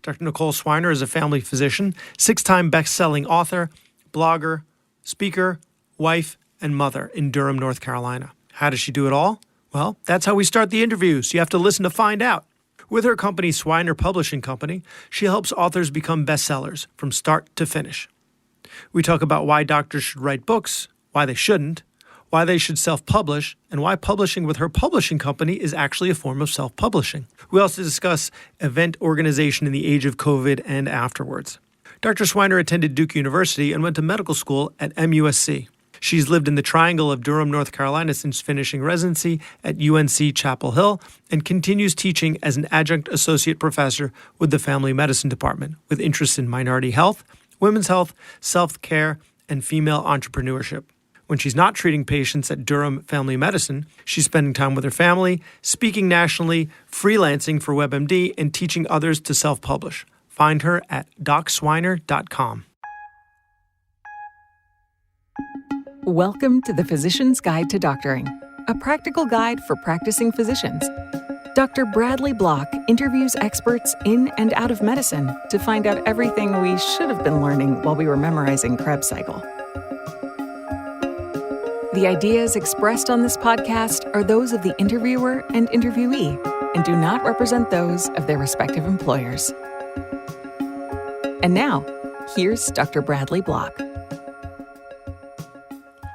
Dr. Nicole Swiner is a family physician, 6-time best-selling author, blogger, speaker, wife, and mother in Durham, North Carolina. How does she do it all? Well, that's how we start the interview, so you have to listen to find out. With her company, Swiner Publishing Company, she helps authors become bestsellers from start to finish. We talk about why doctors should write books, why they shouldn't, why they should self-publish, and why publishing with her publishing company is actually a form of self-publishing. We also discuss event organization in the age of COVID and afterwards. Dr. Swiner attended Duke University and went to medical school at MUSC. She's lived in the Triangle of Durham, North Carolina since finishing residency at UNC-Chapel Hill and continues teaching as an Adjunct Associate Professor with the Family Medicine Department with interests in minority health, women's health, self-care, and female entrepreneurship. When she's not treating patients at Durham Family Medicine, she's spending time with her family, speaking nationally, freelancing for WebMD, and teaching others to self-publish. Find her at DocSwiner.com. Welcome to the Physician's Guide to Doctoring, a practical guide for practicing physicians. Dr. Bradley Block interviews experts in and out of medicine to find out everything we should have been learning while we were memorizing Krebs cycle. The ideas expressed on this podcast are those of the interviewer and interviewee and do not represent those of their respective employers. And now, here's Dr. Bradley Block.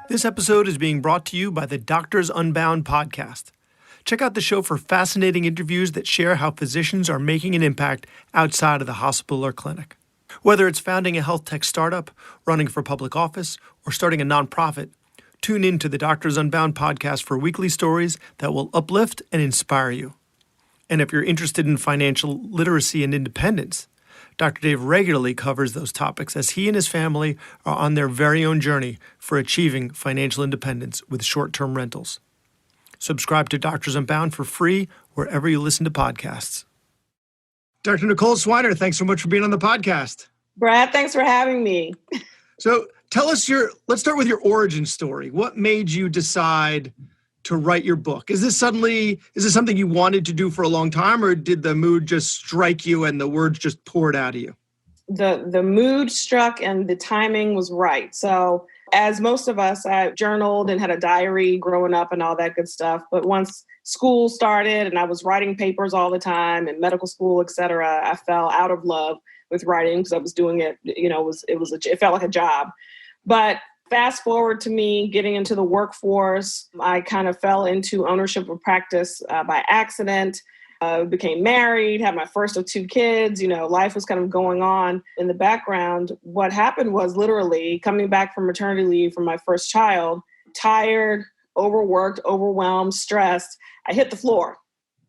This episode is being brought to you by the Doctors Unbound podcast. Check out the show for fascinating interviews that share how physicians are making an impact outside of the hospital or clinic. Whether it's founding a health tech startup, running for public office, or starting a nonprofit, tune in to the Doctors Unbound podcast for weekly stories that will uplift and inspire you. And if you're interested in financial literacy and independence, Dr. Dave regularly covers those topics as he and his family are on their very own journey for achieving financial independence with short-term rentals. Subscribe to Doctors Unbound for free wherever you listen to podcasts. Dr. Nicole Swiner, thanks so much for being on the podcast. Brad, thanks for having me. So tell us let's start with your origin story. What made you decide to write your book? Is this something you wanted to do for a long time, or did the mood just strike you and the words just poured out of you? The mood struck and the timing was right. So as most of us, I journaled and had a diary growing up and all that good stuff. But once school started and I was writing papers all the time in medical school, et cetera, I fell out of love with writing because I was doing it, it felt like a job. But fast forward to me getting into the workforce, I kind of fell into ownership of practice by accident, became married, had my first of 2 kids, life was kind of going on in the background. What happened was literally coming back from maternity leave from my first child, tired, overworked, overwhelmed, stressed. I hit the floor,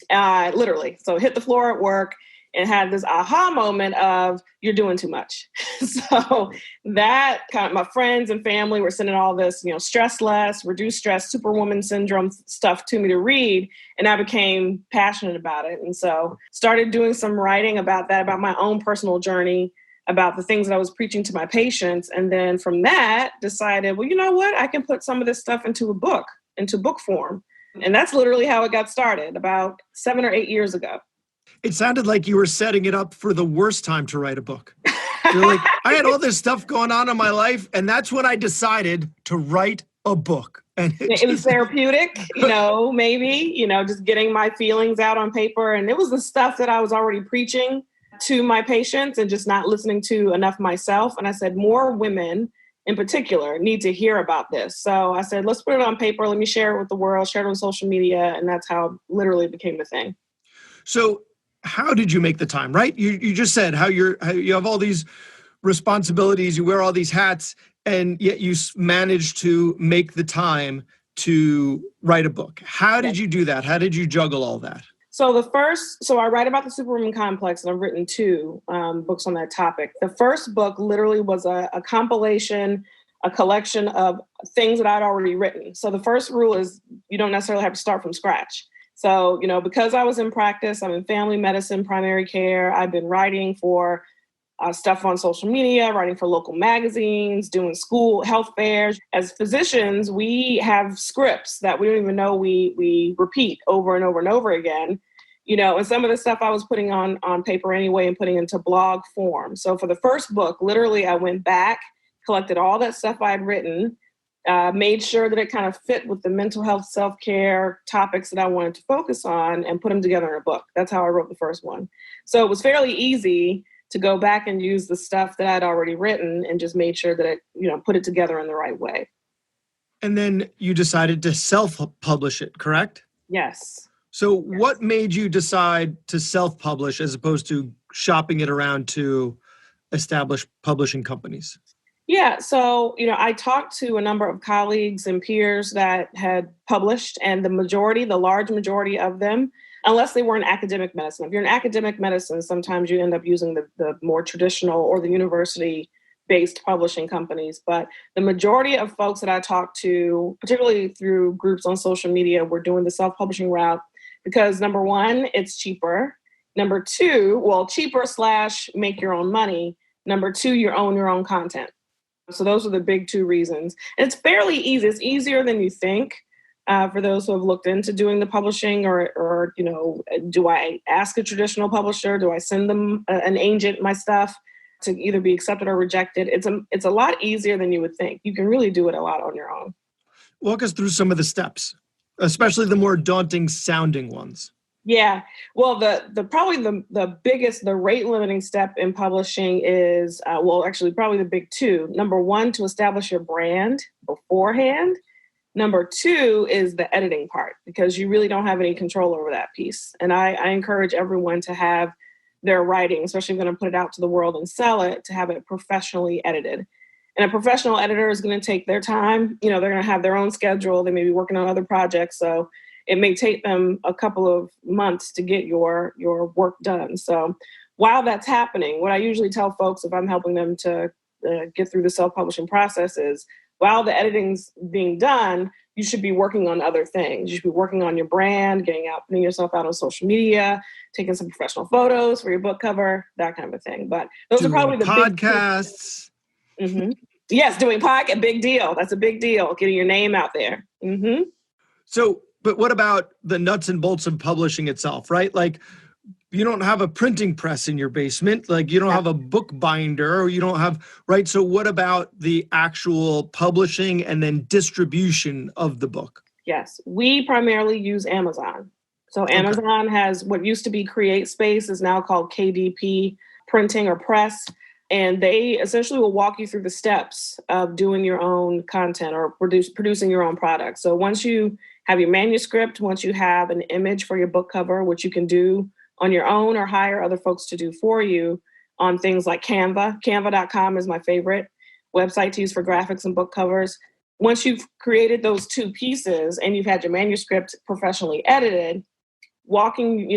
literally. So hit the floor at work and had this aha moment of, you're doing too much. So that kind of, my friends and family were sending all this, stress less, reduce stress, superwoman syndrome stuff to me to read. And I became passionate about it. And so started doing some writing about that, about my own personal journey, about the things that I was preaching to my patients. And then from that decided, well, you know what? I can put some of this stuff into a book, into book form. And that's literally how it got started about 7 or 8 years ago. It sounded like you were setting it up for the worst time to write a book. You're like, I had all this stuff going on in my life, and that's when I decided to write a book. And it was therapeutic, maybe, just getting my feelings out on paper. And it was the stuff that I was already preaching to my patients and just not listening to enough myself. And I said, more women in particular need to hear about this. So I said, let's put it on paper. Let me share it with the world, share it on social media. And that's how it literally became a thing. So how did you make the time, right? You just said how you have all these responsibilities, you wear all these hats, and yet you managed to make the time to write a book. How did you do that? How did you juggle all that? So I write about the superwoman complex, and I've written 2 books on that topic. The first book literally was a compilation, a collection of things that I'd already written. So the first rule is you don't necessarily have to start from scratch. So, because I was in practice, I'm in family medicine, primary care. I've been writing for stuff on social media, writing for local magazines, doing school health fairs. As physicians, we have scripts that we don't even know we repeat over and over and over again. And some of the stuff I was putting on paper anyway and putting into blog form. So for the first book, literally I went back, collected all that stuff I had written, made sure that it kind of fit with the mental health, self-care topics that I wanted to focus on, and put them together in a book. That's how I wrote the first one. So it was fairly easy to go back and use the stuff that I'd already written and just made sure that it, put it together in the right way. And then you decided to self-publish it, correct? Yes. So what made you decide to self-publish as opposed to shopping it around to established publishing companies? Yeah. So, I talked to a number of colleagues and peers that had published, and the large majority of them, unless they were in academic medicine. If you're in academic medicine, sometimes you end up using the more traditional or the university-based publishing companies. But the majority of folks that I talked to, particularly through groups on social media, were doing the self-publishing route because, number one, it's cheaper. Number two, cheaper / make your own money. Number two, you own your own content. So those are the big two reasons. And it's fairly easy. It's easier than you think for those who have looked into doing the publishing or do I ask a traditional publisher? Do I send them an agent my stuff to either be accepted or rejected? It's a lot easier than you would think. You can really do it a lot on your own. Walk us through some of the steps, especially the more daunting sounding ones. Yeah. Well, the biggest, the rate limiting step in publishing is, probably the big two. Number one, to establish your brand beforehand. Number two is the editing part, because you really don't have any control over that piece. And I encourage everyone to have their writing, especially if you're going to put it out to the world and sell it, to have it professionally edited. And a professional editor is going to take their time. They're going to have their own schedule. They may be working on other projects. So it may take them a couple of months to get your work done. So while that's happening, what I usually tell folks if I'm helping them to get through the self-publishing process is, while the editing's being done, you should be working on other things. You should be working on your brand, putting yourself out on social media, taking some professional photos for your book cover, that kind of thing. But those are probably the podcasts. Big mm-hmm. Yes, doing podcast, big deal. That's a big deal, getting your name out there. Mm-hmm. So, but what about the nuts and bolts of publishing itself, right? Like, you don't have a printing press in your basement, like you don't have a book binder, or you don't have, right? So what about the actual publishing and then distribution of the book? Yes, we primarily use Amazon. So Amazon has what used to be CreateSpace is now called KDP Printing or Press. And they essentially will walk you through the steps of doing your own content or producing your own product. So once you have your manuscript, once you have an image for your book cover, which you can do on your own or hire other folks to do for you on things like Canva. Canva.com is my favorite website to use for graphics and book covers. Once you've created those two pieces and you've had your manuscript professionally edited, walking,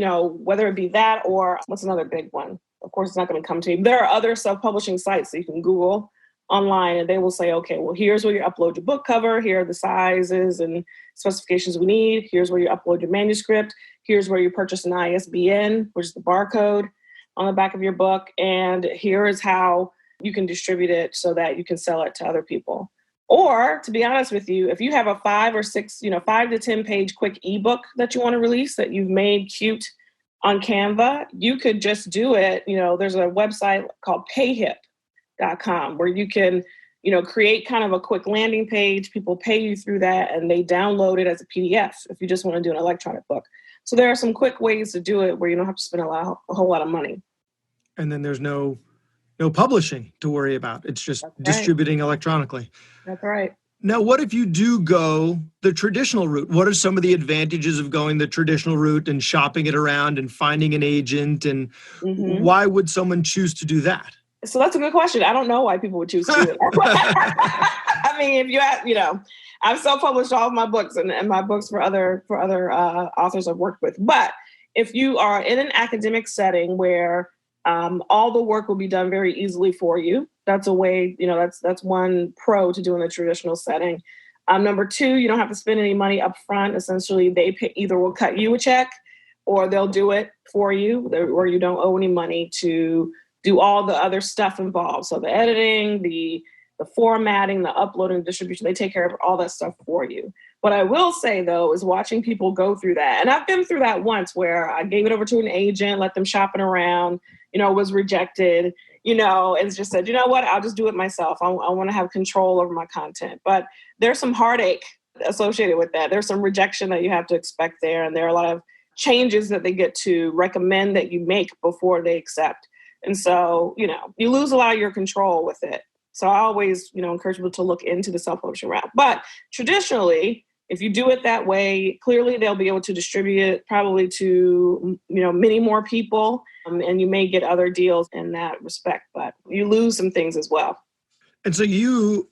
whether it be that or what's another big one? Of course, it's not going to come to you. There are other self-publishing sites that you can Google online, and they will say, okay, well, here's where you upload your book cover. Here are the sizes and specifications we need. Here's where you upload your manuscript. Here's where you purchase an ISBN, which is the barcode on the back of your book. And here is how you can distribute it so that you can sell it to other people. Or, to be honest with you, if you have a 5 to 10 page quick ebook that you want to release that you've made cute on Canva, you could just do it. There's a website called payhip.com where you can, create kind of a quick landing page. People pay you through that and they download it as a PDF if you just want to do an electronic book. So there are some quick ways to do it where you don't have to spend a whole lot of money. And then there's no publishing to worry about. It's just distributing electronically. That's right. Now, what if you do go the traditional route? What are some of the advantages of going the traditional route and shopping it around and finding an agent? And why would someone choose to do that? So that's a good question. I don't know why people would choose to do it. I mean, if you have, I've self-published all of my books and my books for other authors I've worked with. But if you are in an academic setting where all the work will be done very easily for you, that's a way, that's one pro to doing the traditional setting. Number two, you don't have to spend any money up front. Essentially, they either will cut you a check or they'll do it for you, or you don't owe any money to do all the other stuff involved. So the editing, the the formatting, the uploading, the distribution. They take care of all that stuff for you. What I will say, though, is watching people go through that. And I've been through that once where I gave it over to an agent, let them shop it around, was rejected, and just said, you know what, I'll just do it myself. I want to have control over my content. But there's some heartache associated with that. There's some rejection that you have to expect there. And there are a lot of changes that they get to recommend that you make before they accept. And so, you lose a lot of your control with it. So I always, encourage people to look into the self-publishing route. But traditionally, if you do it that way, clearly they'll be able to distribute it probably to, many more people. And you may get other deals in that respect, but you lose some things as well. And so you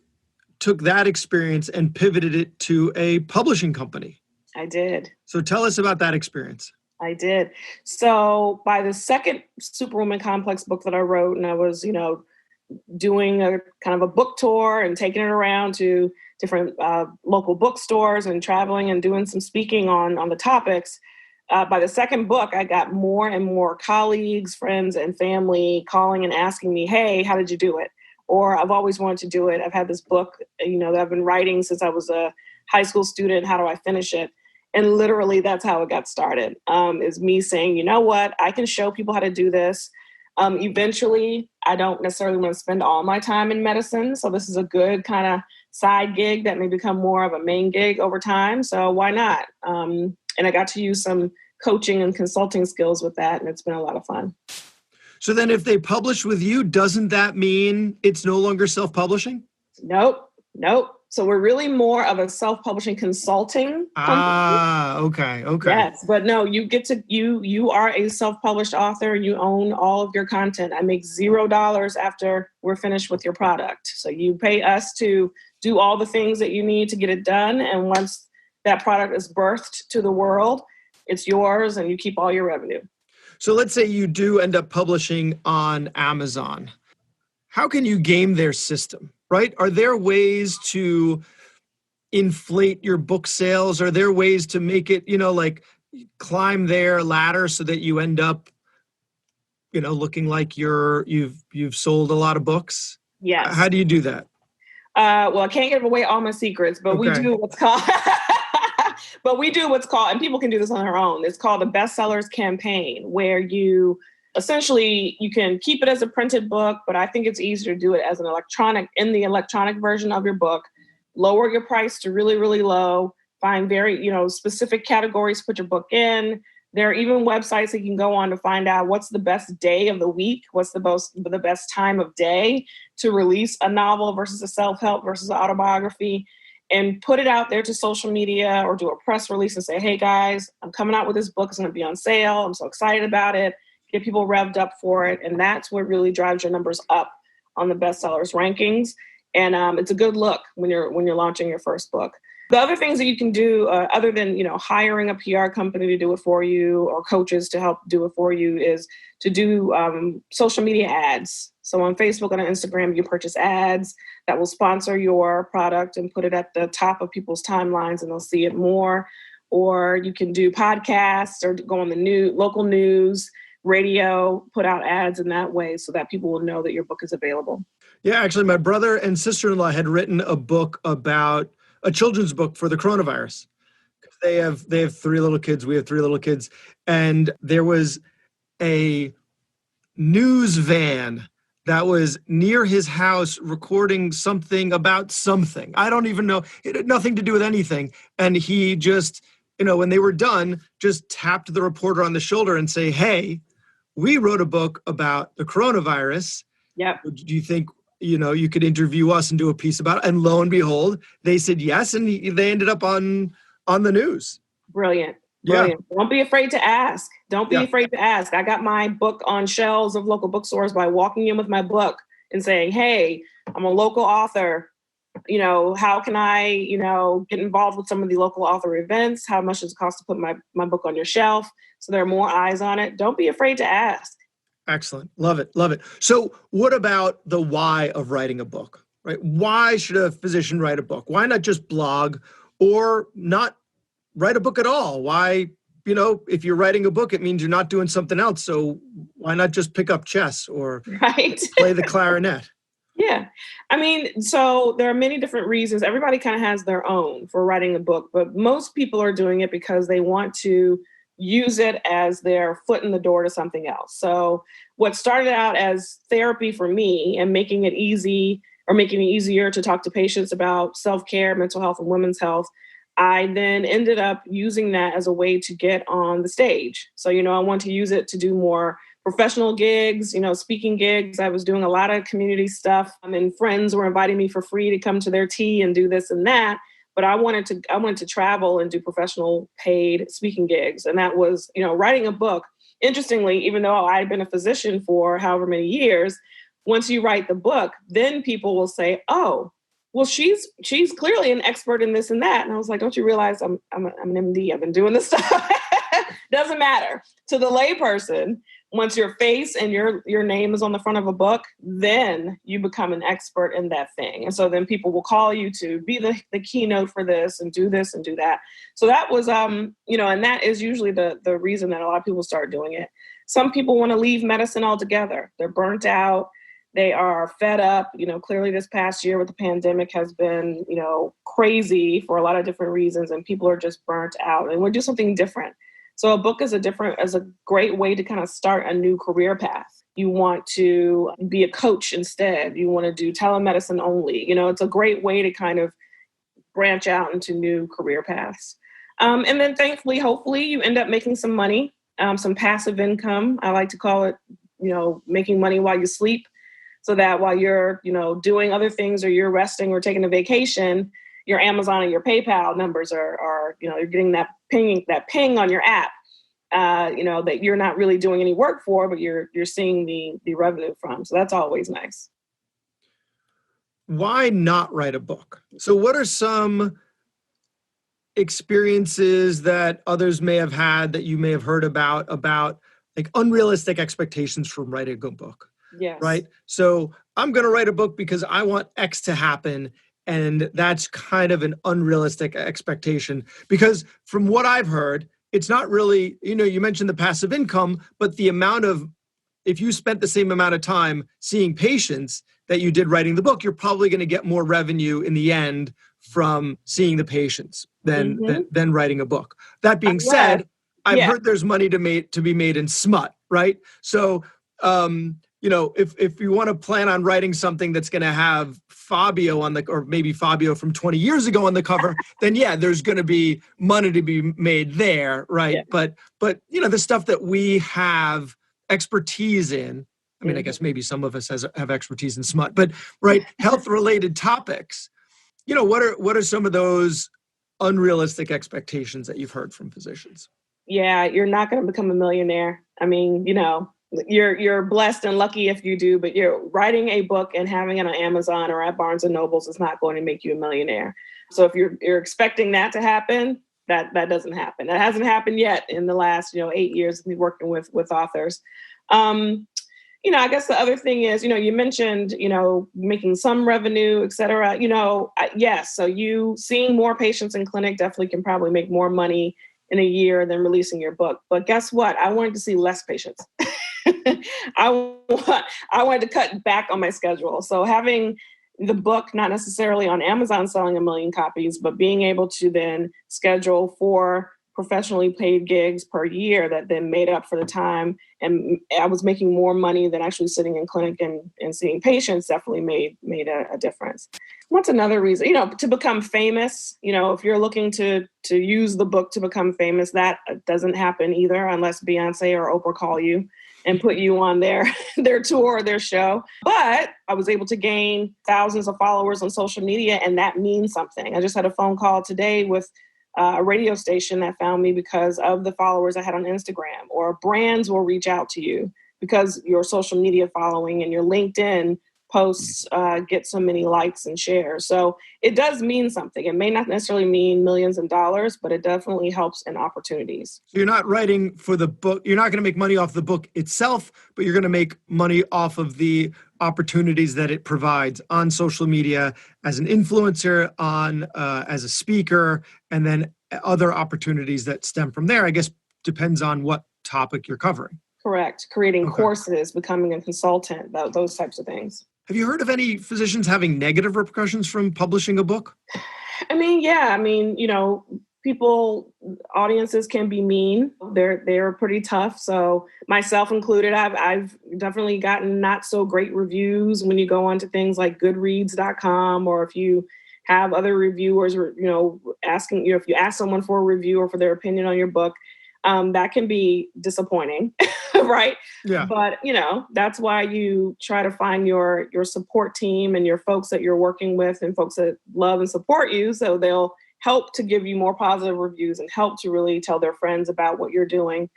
took that experience and pivoted it to a publishing company. I did. So tell us about that experience. I did. So by the second Superwoman Complex book that I wrote, and I was, doing a kind of a book tour and taking it around to different local bookstores and traveling and doing some speaking on the topics. By the second book, I got more and more colleagues, friends, and family calling and asking me, hey, how did you do it? Or I've always wanted to do it. I've had this book, that I've been writing since I was a high school student. How do I finish it? And literally that's how it got started, is me saying, you know what, I can show people how to do this. Eventually, I don't necessarily want to spend all my time in medicine. So this is a good kind of side gig that may become more of a main gig over time. So why not? And I got to use some coaching and consulting skills with that. And it's been a lot of fun. So then if they publish with you, doesn't that mean it's no longer self-publishing? Nope. So we're really more of a self-publishing consulting company. Okay. Yes, but no, you get to, you are a self-published author. You own all of your content. I make $0 after we're finished with your product. So you pay us to do all the things that you need to get it done. And once that product is birthed to the world, it's yours and you keep all your revenue. So let's say you do end up publishing on Amazon. How can you game their system, right? Are there ways to inflate your book sales? Are there ways to make it, like climb their ladder so that you end up, looking like you've sold a lot lot of books? Yes. How do you do that? Well, I can't give away all my secrets, but we do what's called, and people can do this on their own. It's called the bestsellers campaign, where you can keep it as a printed book, but I think it's easier to do it as in the electronic version of your book. Lower your price to really, really low. Find very, specific categories to put your book in. There are even websites that you can go on to find out what's the best day of the week, what's the best time of day to release a novel versus a self-help versus an autobiography, and put it out there to social media or do a press release and say, hey guys, I'm coming out with this book. It's going to be on sale. I'm so excited about it. Get people revved up for it. And that's what really drives your numbers up on the bestsellers rankings. And it's a good look when you're launching your first book. The other things that you can do, other than hiring a PR company to do it for you or coaches to help do it for you, is to do social media ads. So on Facebook and on Instagram, you purchase ads that will sponsor your product and put it at the top of people's timelines, and they'll see it more. Or you can do podcasts or go on the local news, radio, put out ads in that way so that people will know that your book is available. Yeah, actually, my brother and sister-in-law had written a book about a children's book for the coronavirus. They have 3 little kids. We have 3 little kids. And there was a news van that was near his house recording something about something. I don't even know. It had nothing to do with anything. And he just, when they were done, just tapped the reporter on the shoulder and say, hey, we wrote a book about the coronavirus. Yep. Do you think, you could interview us and do a piece about it? And lo and behold, they said yes. And they ended up on the news. Brilliant. Yeah. Don't be afraid to ask. Afraid to ask. I got my book on shelves of local bookstores by walking in with my book and saying, hey, I'm a local author. How can I, get involved with some of the local author events? How much does it cost to put my book on your shelf so there are more eyes on it? Don't be afraid to ask. Excellent. Love it. So what about the why of writing a book, right? Why should a physician write a book? Why not just blog or not write a book at all? Why, if you're writing a book, it means you're not doing something else. So why not just pick up chess or play the clarinet? Yeah. I mean, so there are many different reasons. Everybody kind of has their own for writing a book, but most people are doing it because they want to use it as their foot in the door to something else. So what started out as therapy for me and making it easy or making it easier to talk to patients about self-care, mental health, and women's health, I then ended up using that as a way to get on the stage. So, I want to use it to do more professional gigs, speaking gigs. I was doing a lot of community stuff. And friends were inviting me for free to come to their tea and do this and that. But I wanted to travel and do professional paid speaking gigs. And that was, writing a book. Interestingly, even though I had been a physician for however many years, once you write the book, then people will say, oh, well, she's clearly an expert in this and that. And I was like, don't you realize I'm an MD? I've been doing this stuff. Doesn't matter. To the layperson, once your face and your name is on the front of a book, then you become an expert in that thing. And so then people will call you to be the keynote for this and do that. So that was, and that is usually the reason that a lot of people start doing it. Some people want to leave medicine altogether. They're burnt out. They are fed up. Clearly this past year with the pandemic has been, crazy for a lot of different reasons, and people are just burnt out and we'll do something different. So a book is a great way to kind of start a new career path. You want to be a coach instead. You want to do telemedicine only. It's a great way to kind of branch out into new career paths. And then thankfully, hopefully you end up making some money, some passive income. I like to call it, making money while you sleep, so that while you're, doing other things or you're resting or taking a vacation, your Amazon and your PayPal numbers are you're getting that ping on your app, that you're not really doing any work for, but you're seeing the revenue from. So that's always nice. Why not write a book? So what are some experiences that others may have had that you may have heard about like unrealistic expectations from writing a book? Yes. Right. So I'm going to write a book because I want X to happen. And that's kind of an unrealistic expectation, because from what I've heard, it's not really, you mentioned the passive income, but the amount of, if you spent the same amount of time seeing patients that you did writing the book, you're probably going to get more revenue in the end from seeing the patients than writing a book. That being said, I've heard there's money to be made in smut, right? So, if you want to plan on writing something that's going to have Fabio or maybe Fabio from 20 years ago on the cover, then there's going to be money to be made there, right? Yeah. But the stuff that we have expertise in, I mean, I guess maybe some of us have expertise in smut, but right, health-related topics. What are some of those unrealistic expectations that you've heard from physicians? Yeah, you're not going to become a millionaire. I mean, you're blessed and lucky if you do, but you're writing a book and having it on Amazon or at Barnes and Nobles is not going to make you a millionaire. So if you're expecting that to happen, that doesn't happen. That hasn't happened yet in the last 8 years of me working with authors. I guess the other thing is, you mentioned, making some revenue, et cetera. Yes. So you seeing more patients in clinic definitely can probably make more money in a year than releasing your book. But guess what? I wanted to see less patients. I wanted to cut back on my schedule. So having the book, not necessarily on Amazon selling 1 million copies, but being able to then schedule 4 professionally paid gigs per year that then made up for the time. And I was making more money than actually sitting in clinic and seeing patients definitely made a difference. What's another reason? To become famous, if you're looking to use the book to become famous, that doesn't happen either unless Beyonce or Oprah call you and put you on their tour or their show. But I was able to gain thousands of followers on social media, and that means something. I just had a phone call today with a radio station that found me because of the followers I had on Instagram, or brands will reach out to you because your social media following and your LinkedIn posts get so many likes and shares. So it does mean something. It may not necessarily mean millions of dollars, but it definitely helps in opportunities. So you're not writing for the book. You're not going to make money off the book itself, but you're going to make money off of the opportunities that it provides on social media as an influencer, as a speaker, and then other opportunities that stem from there. I guess depends on what topic you're covering. Correct. Creating courses, becoming a consultant, those types of things. Have you heard of any physicians having negative repercussions from publishing a book? Audiences can be mean. They're pretty tough. So myself included, I've definitely gotten not so great reviews when you go onto things like Goodreads.com, or if you have other reviewers, asking, if you ask someone for a review or for their opinion on your book, that can be disappointing, right? Yeah. But, that's why you try to find your support team and your folks that you're working with and folks that love and support you. So they'll help to give you more positive reviews and help to really tell their friends about what you're doing,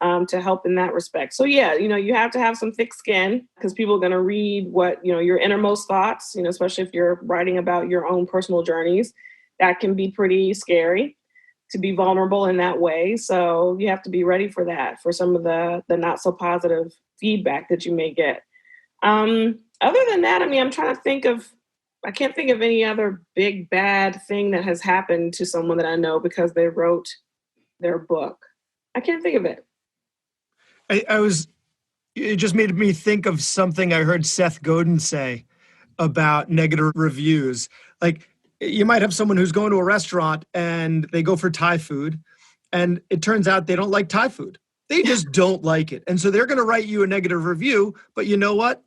to help in that respect. So yeah, you have to have some thick skin, because people are going to read what, your innermost thoughts, especially if you're writing about your own personal journeys. That can be pretty scary to be vulnerable in that way. So you have to be ready for that, for some of the not so positive feedback that you may get. Other than that, I'm trying to think of, I can't think of any other big bad thing that has happened to someone that I know because they wrote their book. I can't think of it. It just made me think of something I heard Seth Godin say about negative reviews. Like, you might have someone who's going to a restaurant and they go for Thai food, and it turns out they don't like Thai food. They just don't like it. And so they're going to write you a negative review, but you know what?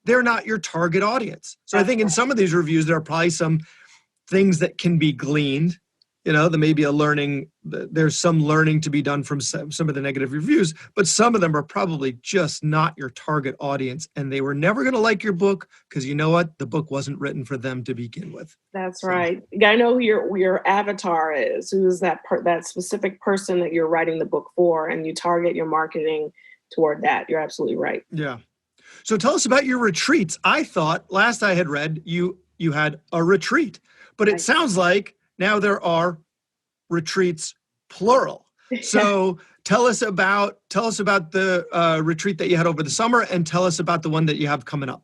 They're not your target audience. So I think in some of these reviews, there are probably some things that can be gleaned. There may be there's some learning to be done from some of the negative reviews, but some of them are probably just not your target audience. And they were never going to like your book because you know what? The book wasn't written for them to begin with. That's right. You got to know who your avatar is. Who is that specific person that you're writing the book for, and you target your marketing toward that. You're absolutely right. Yeah. So tell us about your retreats. I thought last I had read you had a retreat, but it sounds like now there are retreats, plural. So tell us about the retreat that you had over the summer, and tell us about the one that you have coming up.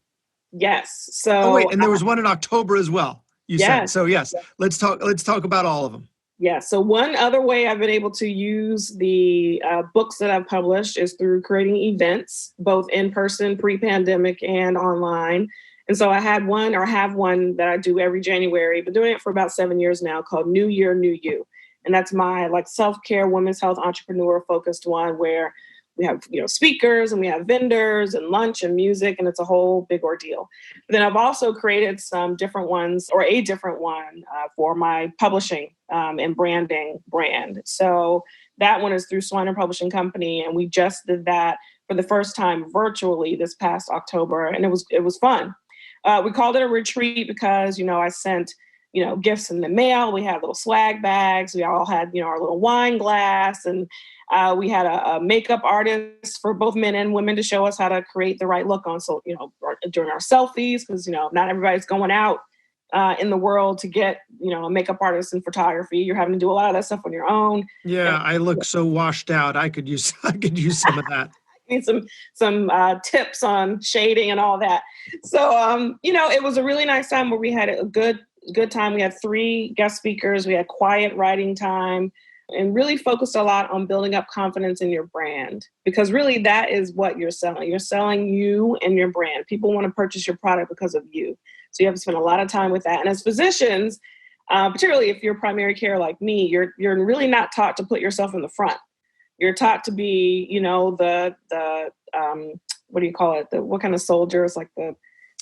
Yes. So and there was one in October as well, you said. So yes, let's talk about all of them. Yeah. So one other way I've been able to use the books that I've published is through creating events, both in person, pre-pandemic, and online. And so I have one that I do every January, been doing it for about 7 years now, called New Year, New You. And that's my self-care, women's health, entrepreneur focused one, where we have, speakers, and we have vendors and lunch and music, and it's a whole big ordeal. But then I've also created some different ones, or a different one for my publishing and branding brand. So that one is through Swiner Publishing Company. And we just did that for the first time virtually this past October. And it was fun. We called it a retreat because, I sent, gifts in the mail. We had little swag bags. We all had, our little wine glass, and we had a makeup artist for both men and women to show us how to create the right look on. So, during our selfies, because, not everybody's going out in the world to get, a makeup artist and photography. You're having to do a lot of that stuff on your own. Yeah. I look so washed out. I could use some of that. Need some tips on shading and all that. So, it was a really nice time where we had a good time. We had 3 guest speakers. We had quiet writing time, and really focused a lot on building up confidence in your brand, because really that is what you're selling. You're selling you and your brand. People want to purchase your product because of you. So you have to spend a lot of time with that. And as physicians, particularly if you're primary care like me, you're really not taught to put yourself in the front. You're taught to be, the what do you call it? What kind of soldier? It's like the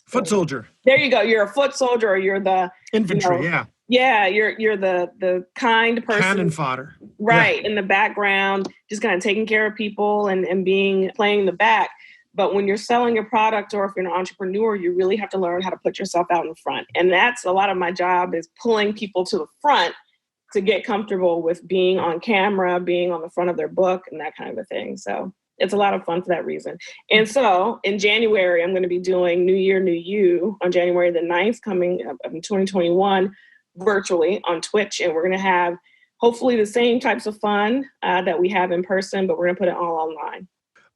foot soldier. There you go. You're a foot soldier, or you're the infantry. Yeah. Yeah. You're the kind person. Cannon fodder. Right. Yeah. In the background, just kind of taking care of people and playing the back. But when you're selling your product, or if you're an entrepreneur, you really have to learn how to put yourself out in front. And that's a lot of my job, is pulling people to the front to get comfortable with being on camera, being on the front of their book, and that kind of a thing. So it's a lot of fun for that reason. And so in January, I'm going to be doing New Year, New You on January the 9th, coming up in 2021, virtually on Twitch. And we're going to have hopefully the same types of fun that we have in person, but we're going to put it all online.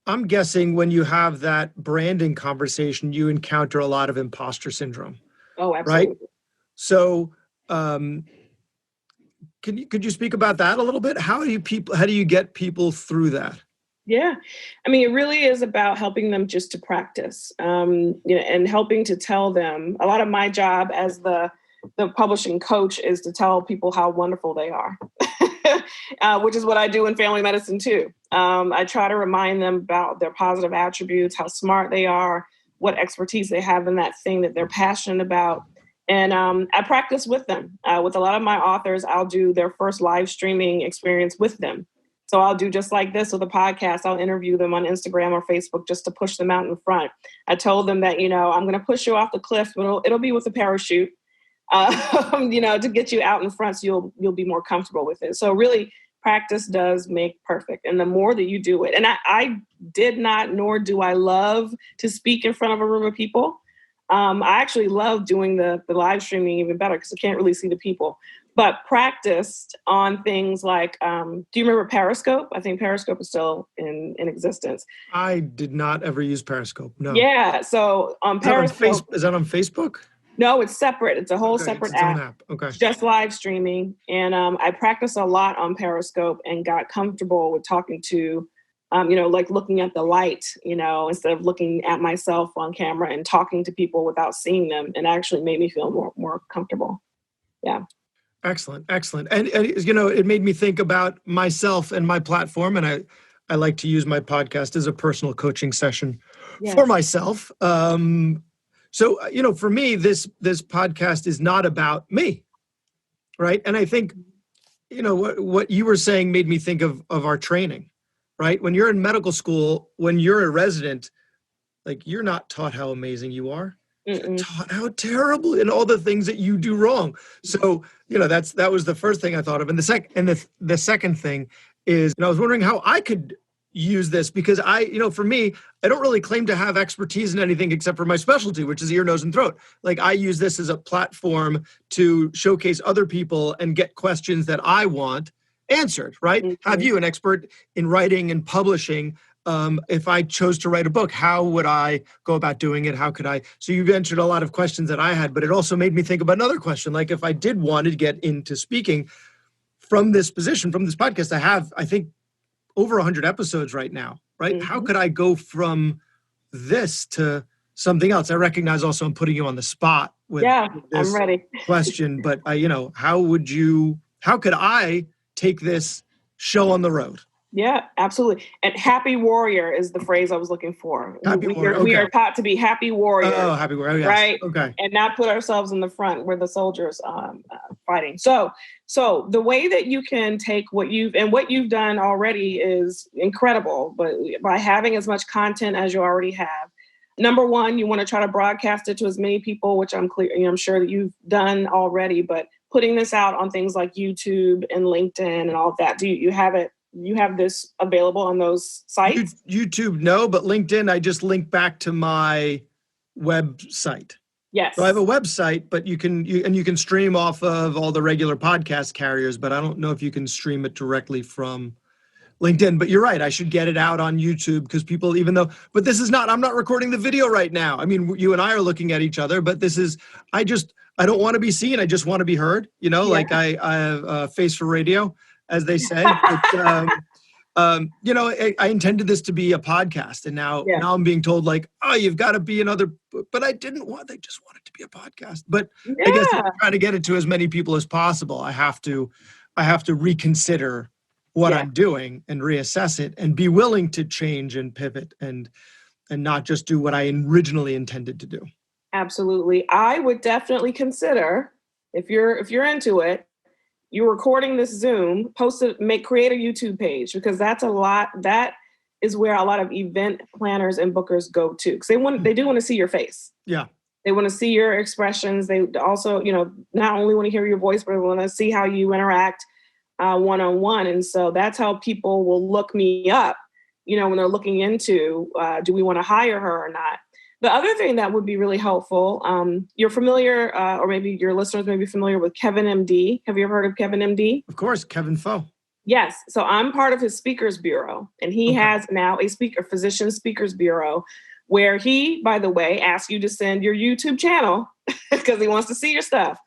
I'm guessing when you have that branding conversation, you encounter a lot of imposter syndrome. Oh, absolutely. Right? So, could you speak about that a little bit? How do you get people through that? Yeah. I mean, it really is about helping them just to practice, and helping to tell them. A lot of my job as the publishing coach is to tell people how wonderful they are, which is what I do in family medicine too. I try to remind them about their positive attributes, how smart they are, what expertise they have in that thing that they're passionate about. And I practice with them. With a lot of my authors, I'll do their first live streaming experience with them. So I'll do just like this with a podcast. I'll interview them on Instagram or Facebook just to push them out in front. I told them that, I'm going to push you off the cliff, but it'll be with a parachute, to get you out in front so you'll be more comfortable with it. So really, practice does make perfect. And the more that you do it, and I did not, nor do I love to speak in front of a room of people. I actually love doing the live streaming even better because I can't really see the people. But practiced on things like, do you remember Periscope? I think Periscope is still in existence. I did not ever use Periscope, no. Yeah, so on Periscope. Is that on Facebook? No, it's separate. It's a whole separate it's its own app. Okay. Just live streaming. And I practiced a lot on Periscope and got comfortable with talking to, like looking at the light, instead of looking at myself on camera and talking to people without seeing them. And actually made me feel more comfortable. Yeah. Excellent. And it made me think about myself and my platform. And I like to use my podcast as a personal coaching session for myself. So, for me, this podcast is not about me, right? And I think, what you were saying made me think of our training, right? When you're in medical school, when you're a resident, like you're not taught how amazing you are. You're taught how terrible and all the things that you do wrong. So, that was the first thing I thought of. And the second thing is, I was wondering how I could use this because for me, I don't really claim to have expertise in anything except for my specialty, which is ear, nose, and throat. Like I use this as a platform to showcase other people and get questions that I want answered, right? Mm-hmm. Have you, an expert in writing and publishing, if I chose to write a book, how would I go about doing it? How could I? So you've answered a lot of questions that I had, but it also made me think about another question. Like if I did want to get into speaking from this position, from this podcast, I have, I think, over 100 episodes right now, right? Mm-hmm. How could I go from this to something else? I recognize also I'm putting you on the spot with this I'm ready. question, but how could I take this show on the road? Yeah, absolutely. And happy warrior is the phrase I was looking for. We are taught to be happy warriors. Oh, happy warrior, yes. Right? Okay. And not put ourselves in the front where the soldiers fighting. So the way that you can take what you've done already is incredible, but by having as much content as you already have, number one, you want to try to broadcast it to as many people, which I'm sure that you've done already, but putting this out on things like YouTube and LinkedIn and all of that. You have this available on those sites? YouTube, no, but LinkedIn, I just link back to my website. Yes. So I have a website, but you can stream off of all the regular podcast carriers, but I don't know if you can stream it directly from LinkedIn. But you're right, I should get it out on YouTube because people, but this is not, I'm not recording the video right now. I mean, you and I are looking at each other, but this is, I don't want to be seen. I just want to be heard, like I have a face for radio, as they say. But, I intended this to be a podcast, and now I'm being told like, oh, you've got to be another. But I didn't want. They just wanted to be a podcast. But I guess if I'm trying to get it to as many people as possible, I have to reconsider what I'm doing and reassess it, and be willing to change and pivot and not just do what I originally intended to do. Absolutely, I would definitely consider if you're into it. You're recording this Zoom, create a YouTube page, because that is where a lot of event planners and bookers go to, because they do want to see your face. Yeah. They want to see your expressions. They also, not only want to hear your voice, but they want to see how you interact one-on-one. And so that's how people will look me up, when they're looking into, do we want to hire her or not? The other thing that would be really helpful, you're familiar, or maybe your listeners may be familiar with Kevin MD. Have you ever heard of Kevin MD? Of course, Kevin Foe. Yes. So I'm part of his speakers bureau, and he has now a physician speakers bureau, where he, by the way, asks you to send your YouTube channel because he wants to see your stuff.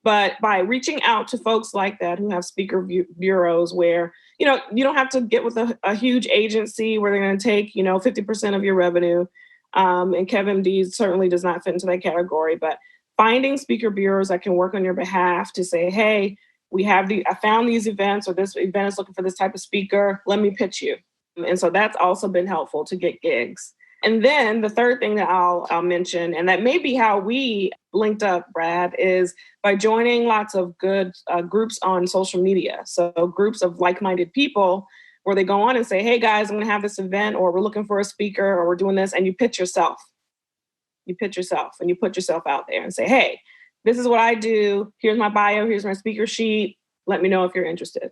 But by reaching out to folks like that who have speaker bureaus where, you don't have to get with a huge agency where they're going to take, 50% of your revenue. And WebMD certainly does not fit into that category, but finding speaker bureaus that can work on your behalf to say, hey, I found these events, or this event is looking for this type of speaker. Let me pitch you. And so that's also been helpful to get gigs. And then the third thing that I'll mention, and that may be how we linked up, Brad, is by joining lots of good groups on social media. So groups of like-minded people where they go on and say, hey guys, I'm going to have this event, or we're looking for a speaker, or we're doing this, and you pitch yourself. You pitch yourself and you put yourself out there and say, hey, this is what I do. Here's my bio. Here's my speaker sheet. Let me know if you're interested.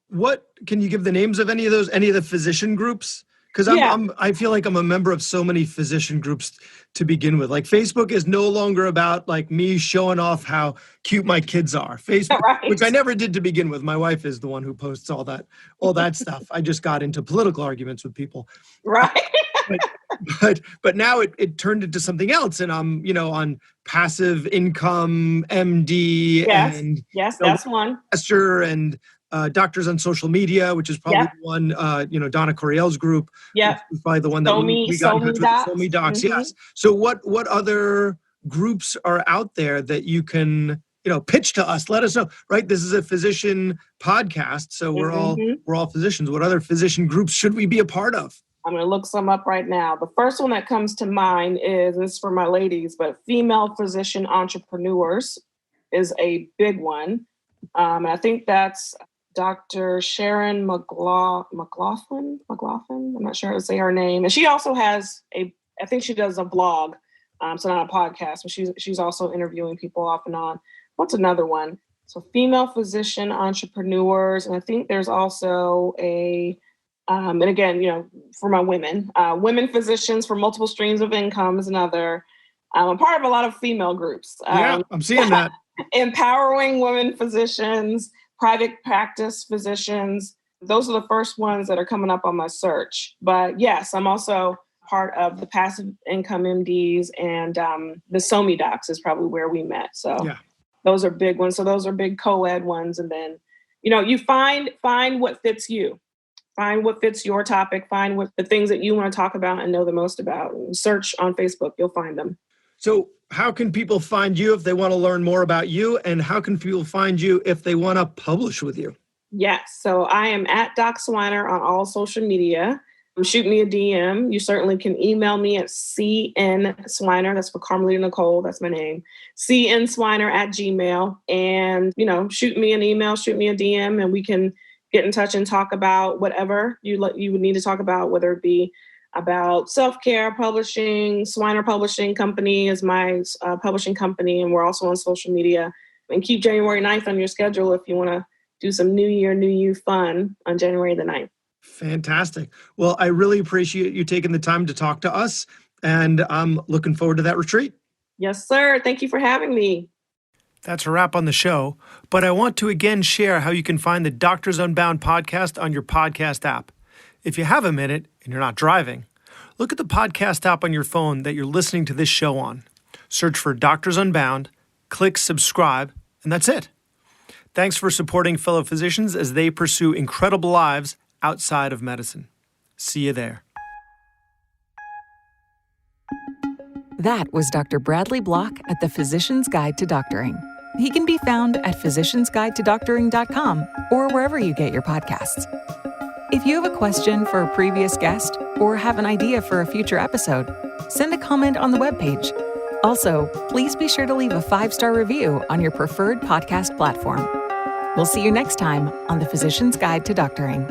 What can you give the names of any of the physician groups? Because I feel like I'm a member of so many physician groups to begin with. Like Facebook is no longer about like me showing off how cute my kids are. Facebook, right. Which I never did to begin with. My wife is the one who posts all that stuff. I just got into political arguments with people. Right. But now it turned into something else, and I'm on passive income, MD, and that's one. Esther and Doctors on Social Media, which is probably the one, Donna Coriel's group. Yeah. Is probably the one that we got in touch with. SoMe Docs, mm-hmm. Yes. So what other groups are out there that you can, pitch to us? Let us know, right? This is a physician podcast, so we're all physicians. What other physician groups should we be a part of? I'm going to look some up right now. The first one that comes to mind is, this is for my ladies, but Female Physician Entrepreneurs is a big one. And I think that's Dr. Sharon McLaughlin. I'm not sure how to say her name. And she also has I think she does a blog. So not a podcast, but she's also interviewing people off and on. What's another one? So Female Physician Entrepreneurs. And I think there's also and again, for my women physicians for multiple streams of income is another. I'm part of a lot of female groups. I'm seeing that. Empowering women physicians, private practice physicians. Those are the first ones that are coming up on my search. But yes, I'm also part of the Passive Income MDs, and the SoMe Docs is probably where we met. So those are big ones. So those are big co-ed ones. And then, you find what fits you. Find what fits your topic. Find what the things that you want to talk about and know the most about. Search on Facebook, you'll find them. So how can people find you if they want to learn more about you? And how can people find you if they want to publish with you? Yes. So I am at DocSwiner on all social media. Shoot me a DM. You certainly can email me at cnswiner. That's for Carmelita Nicole. That's my name. cnswiner@gmail. And, shoot me an email, shoot me a DM, and we can get in touch and talk about whatever you would need to talk about, whether it be about self-care, publishing. Swiner Publishing Company is my publishing company, and we're also on social media. And keep January 9th on your schedule if you want to do some New Year, New You fun on January the 9th. Fantastic. Well, I really appreciate you taking the time to talk to us, and I'm looking forward to that retreat. Yes, sir. Thank you for having me. That's a wrap on the show, but I want to again share how you can find the Doctors Unbound podcast on your podcast app. If you have a minute and you're not driving, look at the podcast app on your phone that you're listening to this show on. Search for Doctors Unbound, click subscribe, and that's it. Thanks for supporting fellow physicians as they pursue incredible lives outside of medicine. See you there. That was Dr. Bradley Block at the Physician's Guide to Doctoring. He can be found at physiciansguidetodoctoring.com or wherever you get your podcasts. If you have a question for a previous guest or have an idea for a future episode, send a comment on the webpage. Also, please be sure to leave a 5-star review on your preferred podcast platform. We'll see you next time on the Physician's Guide to Doctoring.